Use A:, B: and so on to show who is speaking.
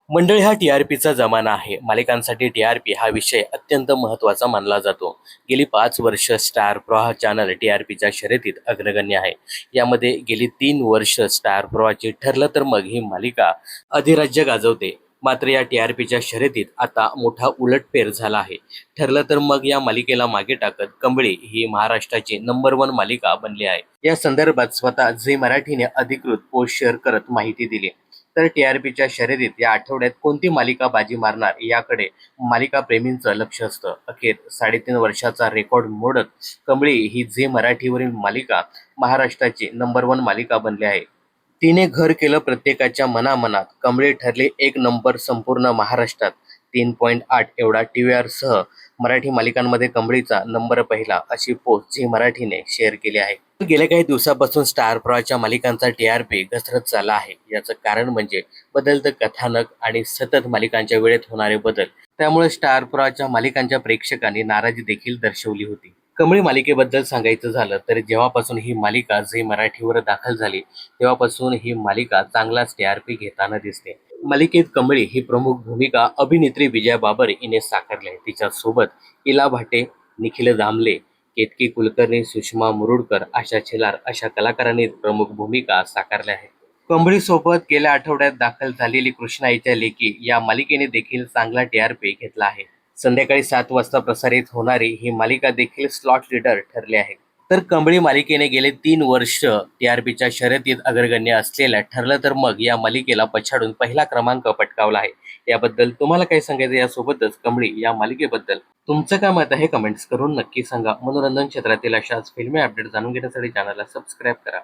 A: मंडळी हा टी-आर-पीचा जमाना आहे. मालिकांसाठी टी-आर-पी हा विषय अत्यंत महत्त्वाचा मानला जातो. गेली 5 वर्ष स्टार प्रवाह चॅनल टी-आर-पीच्या शर्यतीत अग्रगण्य आहे. यामध्ये गेली 3 वर्ष स्टार प्रवाहाची ठरलं तर मग ही मालिका अधिराज्य गाजवते. मात्र या टी-आर-पीच्या शर्यतीत आता मोठा उलटफेर झाला आहे. ठरलं तर मग या मालिकेला मागे टाकत कंबळी ही महाराष्ट्राची नंबर 1 मालिका बनली आहे. या संदर्भात स्वतः झी मराठीने अधिकृत पोस्ट शेअर करत माहिती दिली. तर टी-आर-पीच्या शर्यतीत या आठवड्यात कोणती मालिका बाजी मारणार याकडे मालिका प्रेमींचं लक्ष असतं. अखेर 3.5 वर्षाचा रेकॉर्ड मोडत कंबळी ही झी मराठीवरील मालिका महाराष्ट्राची नंबर 1 मालिका बनली आहे. तिने घर केलं प्रत्येकाच्या मनामनात. कंबळी ठरली एक नंबर संपूर्ण महाराष्ट्रात. 3.8 एवढा TVR सह मराठी मालिकांमध्ये कंबळीचा नंबर पहिला, अशी पोस्ट झी मराठीने शेअर केली आहे. गेल्या काही दिवसापासून स्टार प्रवाहाच्या मालिकांचा टी-आर-पी घसरत चालला आहे. याचं कारण म्हणजे बदलतं कथानक आणि सतत मालिकांच्या वेळेत होणारे बदल. त्यामुळे स्टार प्रवाहाच्या मालिकांच्या प्रेक्षकांनी नाराजी देखील दर्शवली होती. कंबळी मालिकेबद्दल सांगायचं झालं तर जेव्हापासून ही मालिका झी मराठीवर दाखल झाली तेव्हापासून ही मालिका चांगलाच टी-आर-पी घेताना दिसते. मालिकेत कंबळी ही प्रमुख भूमिका अभिनेत्री विजया बाबर हिने साकारली आहे. तिच्यासोबत इला भाटे, निखिल दामले, केतकी कुलकर्णी, सुषमा मुरुडकर, आशा छिलार अशा कलाकारांनी प्रमुख भूमिका साकारल्या आहेत. कंबळीसोबत गेल्या आठवड्यात दाखल झालेली कृष्णाईच्या लेकी या मालिकेने देखील चांगला टी-आर-पी घेतला आहे. संध्याकाळी 7 वाजता प्रसारित होणारी ही मालिका देखील स्लॉट लीडर ठरली आहे. तर कंबळी मालिकेने गेले 3 वर्ष टी-आर-पीच्या शर्यतीत अग्रगण्य असलेल्या ठरलं तर मग या मालिकेला पछाडून पहिला क्रमांक पटकावला आहे. याबद्दल तुम्हाला काय सांगायचं? यासोबतच कंबळी या मालिकेबद्दल तुमचं काय मत आहे? कमेंट्स करून नक्की सांगा. मनोरंजन क्षेत्रातील अशाच फिल्मी अपडेट जाणून घेण्यासाठी चॅनलला सबस्क्राईब करा.